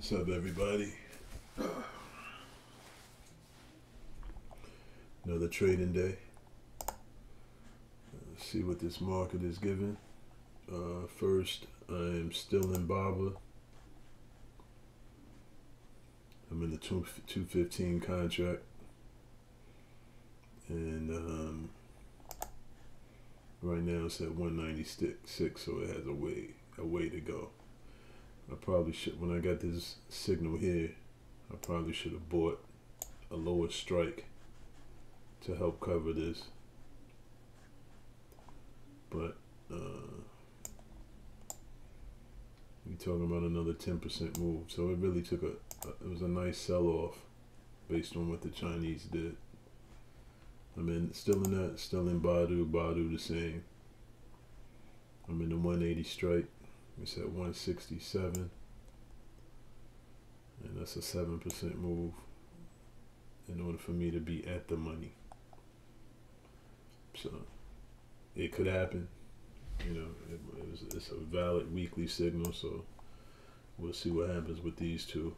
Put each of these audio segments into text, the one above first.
What's up, everybody? Another trading day. Let's see what this market is giving. First, I am still in Baba. I'm in the 215 contract, and right now it's at 196, so it has a way to go. I probably should, when I got this signal here, I probably should have bought a lower strike to help cover this. But we're talking about another 10% move. So it really took it was a nice sell-off based on what the Chinese did. I mean, still in Badu the same. I'm in the 180 strike. It's at 167, and that's a 7% move in order for me to be at the money. So it could happen, you know. It's a valid weekly signal, so we'll see what happens with these two.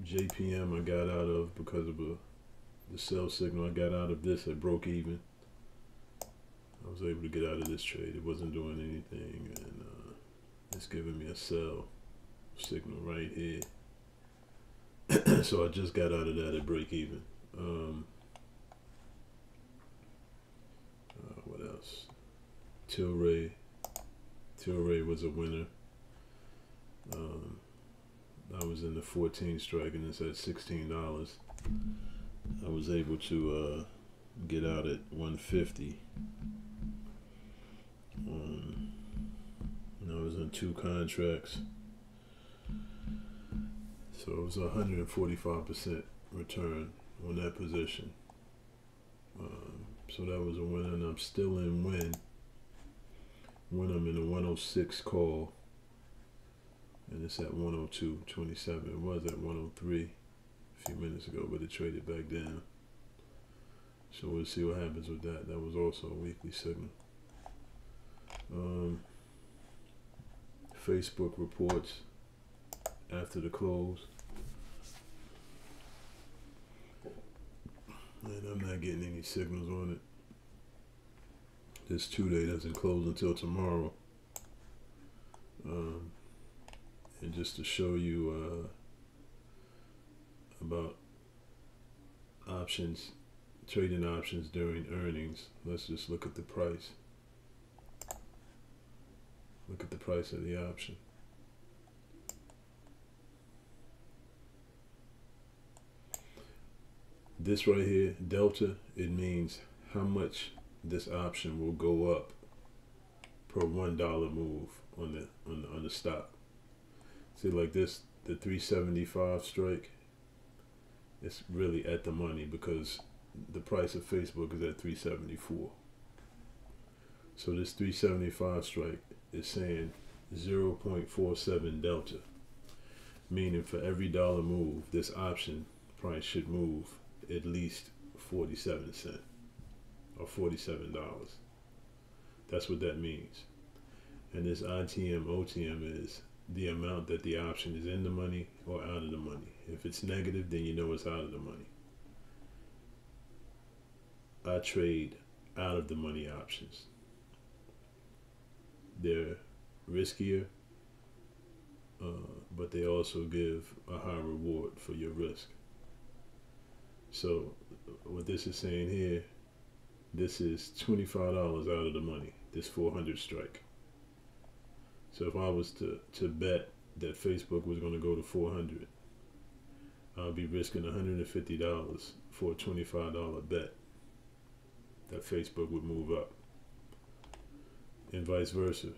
JPM I got out of because of the sell signal. I got out of this. It broke even. I was able to get out of this trade. It wasn't doing anything, and it's giving me a sell signal right here. So I just got out of that at break even. What else? Tilray was a winner. I was in the 14 strike, and it's at $16. I was able to get out at 150. I was in 2 contracts, so it was 145% return on that position. So that was a win, and I'm still in when I'm in a 106 call, and it's at 102.27. It was at 103 a few minutes ago, but it traded back down. So we'll see what happens with that. That was also a weekly signal. Facebook reports after the close, and I'm not getting any signals on it. This 2-day doesn't close until tomorrow. And just to show you about options, trading options during earnings, let's just look at the price. Look at the price of the option. This right here, delta, it means how much this option will go up per $1 move on the stock. See, like this, the 375 strike, it's really at the money because the price of Facebook is at 374. So this 375 strike is saying 0.47 delta, meaning for every dollar move, this option price should move at least 47 cents or $47. That's what that means. And this ITM OTM is the amount that the option is in the money or out of the money. If it's negative, then you know it's out of the money. I trade out of the money options. They're riskier, but they also give a high reward for your risk. So what this is saying here, this is $25 out of the money, this 400 strike. So if I was to bet that Facebook was going to go to 400, I'll be risking $150 for a $25 bet that Facebook would move up, and vice versa.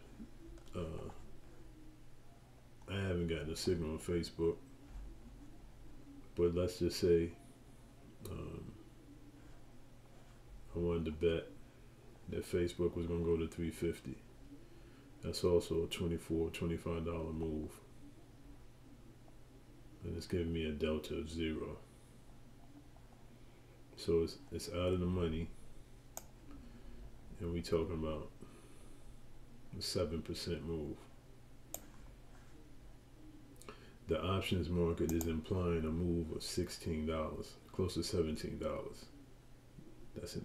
I haven't gotten a signal on Facebook, but let's just say I wanted to bet that Facebook was going to go to 350. That's also a $25 move, and it's giving me a delta of 0. So it's out of the money, and we talking about a 7% move. the options market is implying a move of $16, close to $17.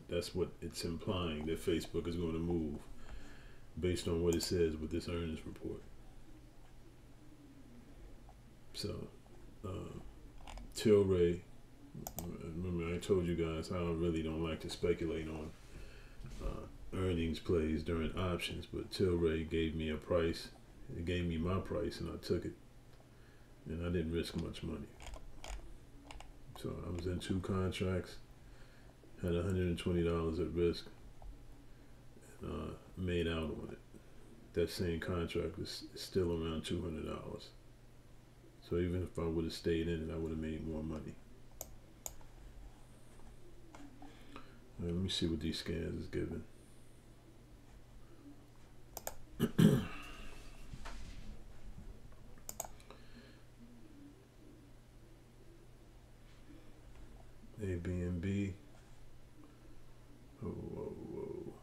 That's what it's implying, that Facebook is going to move based on what it says with this earnings report. So, Tilray, remember I told you guys how I really don't like to speculate on earnings plays during options, but Tilray gave me a price. It gave me my price, and I took it, and I didn't risk much money. So I was in 2 contracts, had $120 at risk, and made out on it. That same contract was still around $200. So even if I would have stayed in it, I would have made more money. Let me see what these scans is giving. A, B, and B. Whoa.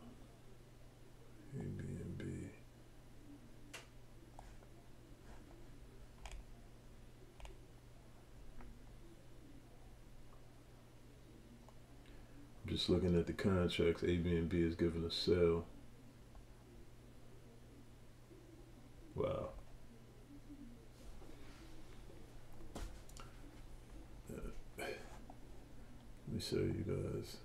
A, B, and B. I'm just looking at the contracts. A, B, and B is giving a sell. Wow. Let me show you guys.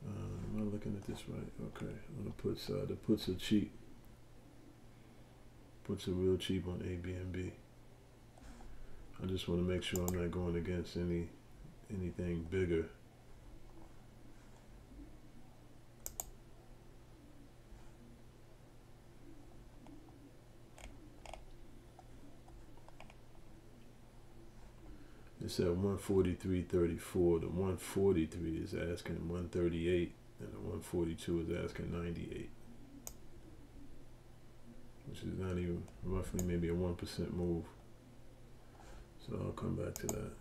Am I looking at this right? Okay. On the put side, the puts are cheap. Puts are real cheap on A, B, and B. I just want to make sure I'm not going against anything bigger. It's at 143.34. The 143 is asking 138, and the 142 is asking 98, which is not even roughly maybe a 1% move. So I'll come back to that.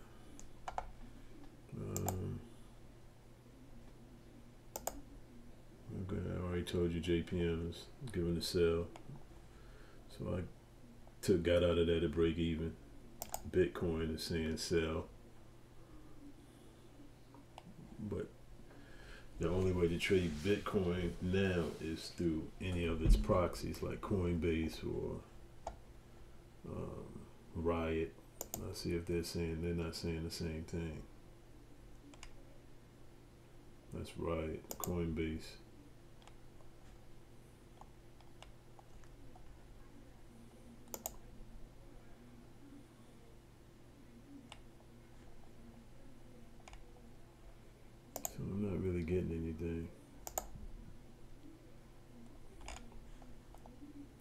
Okay, I already told you JPM is giving a sell, so I got out of that at break even. Bitcoin is saying sell, but the only way to trade Bitcoin now is through any of its proxies like Coinbase or Riot. Let's see if they're not saying the same thing. That's Riot, Coinbase. So I'm not really getting anything.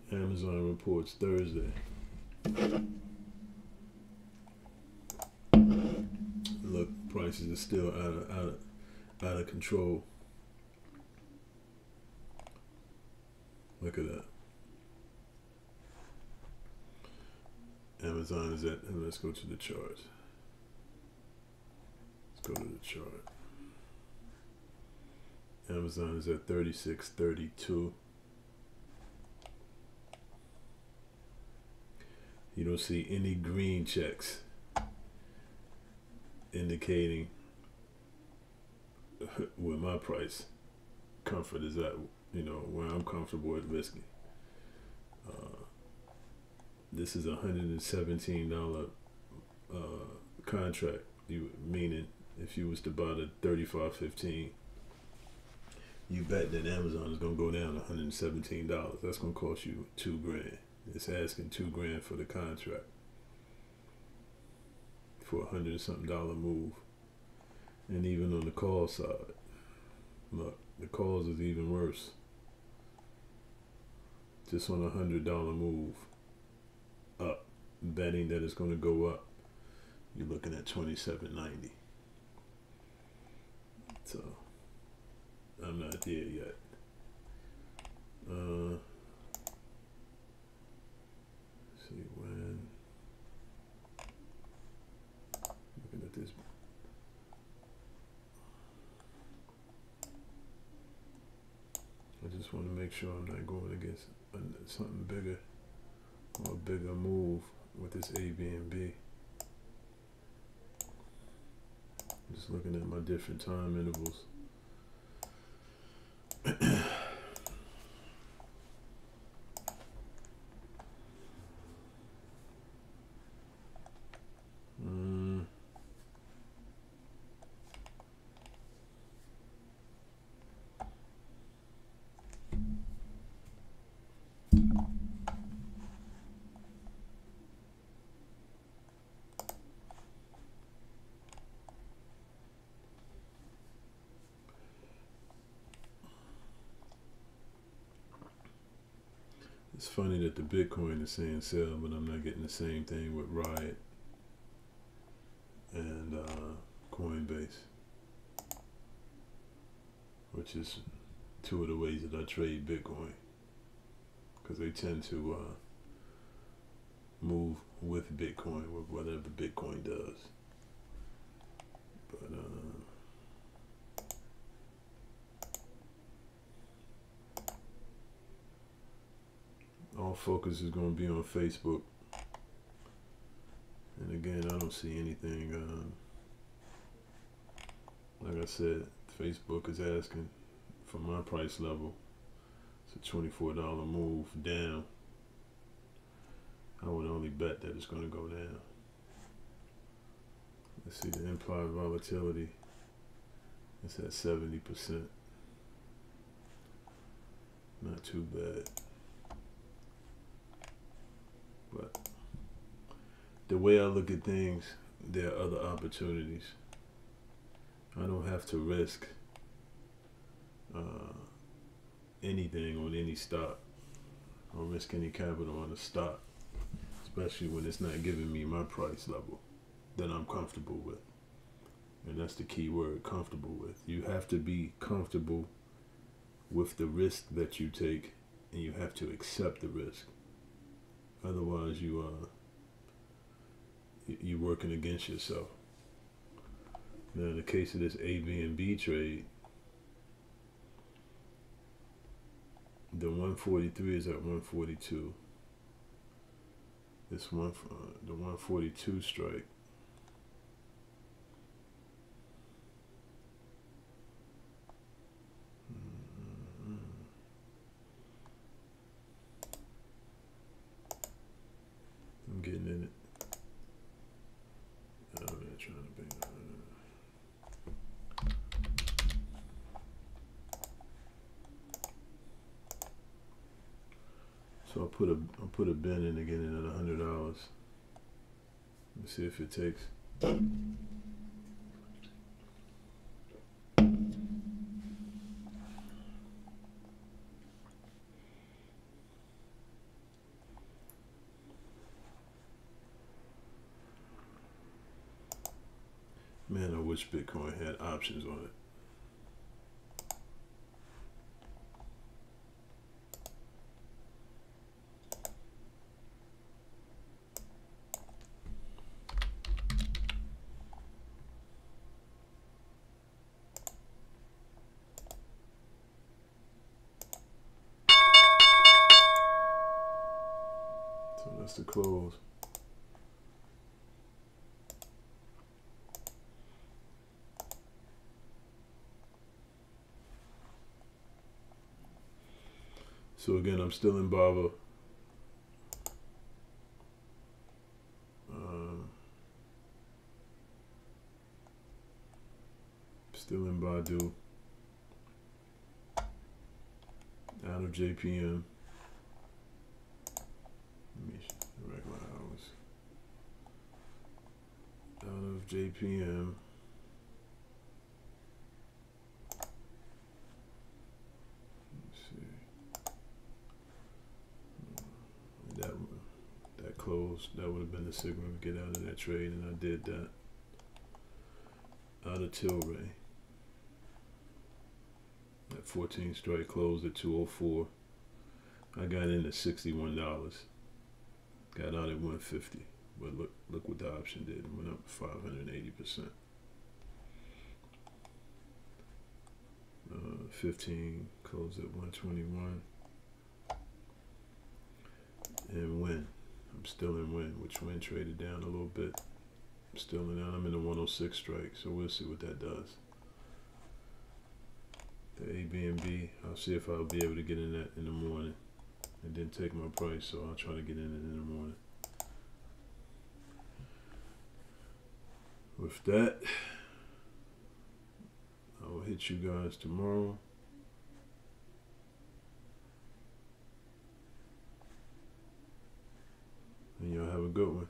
Amazon reports Thursday. Look, prices are still out of control. Look at that. Amazon is at, and let's go to the chart. Let's go to the chart. Amazon is at 36.32. You don't see any green checks indicating where my price comfort is at, where I'm comfortable with risking. This is $117 contract, meaning if you was to buy the 35.15, you bet that Amazon is going to go down to $117. That's going to cost you $2 grand. It's asking $2 grand for the contract for $100-something move. And even on the call side, look, the calls is even worse. Just on $100 move up, betting that it's going to go up, you're looking at $27.90. So I'm not there yet. See when. Looking at this. I just want to make sure I'm not going against something bigger or a bigger move. with this A, B, and B. Just looking at my different time intervals. It's funny that the Bitcoin is saying sell, but I'm not getting the same thing with Riot and Coinbase, which is two of the ways that I trade Bitcoin, because they tend to move with Bitcoin, with whatever Bitcoin does. But all focus is going to be on Facebook. And again, I don't see anything. Like I said, Facebook is asking for my price level. It's a $24 move down. I would only bet that it's going to go down. Let's see, the implied volatility is at 70%. Not too bad. But the way I look at things, there are other opportunities. I don't have to risk anything on any stock, or risk any capital on a stock, especially when it's not giving me my price level that I'm comfortable with. And that's the key word, comfortable with. You have to be comfortable with the risk that you take, and you have to accept the risk. Otherwise, you're working against yourself. Now, in the case of this A, B, and B trade, the 143 is at 142. This one, the 142 strike. I'm getting in it. I'm not trying to bang. So I'll put a bin in again at $100. Let me see if it takes. Man, I wish Bitcoin had options on it. So that's the close. So again, I'm still in Baba. Still in Badu. Out of JPM. Let me regular hours. Out of JPM. That closed. That would have been the signal to get out of that trade, and I did that. Out of Tilray. That 14 strike closed at 204. I got in at $61. Got out at 150. But look what the option did. It went up 580%. 15 closed at 121. And when? I'm I'm still in win, which win traded down a little bit. I'm still in down. I'm in the 106 strike, so we'll see what that does. The A, B, and B, I'll see if I'll be able to get in that in the morning. It didn't take my price, so I'll try to get in it in the morning. With that, I will hit you guys tomorrow. And y'all have a good one.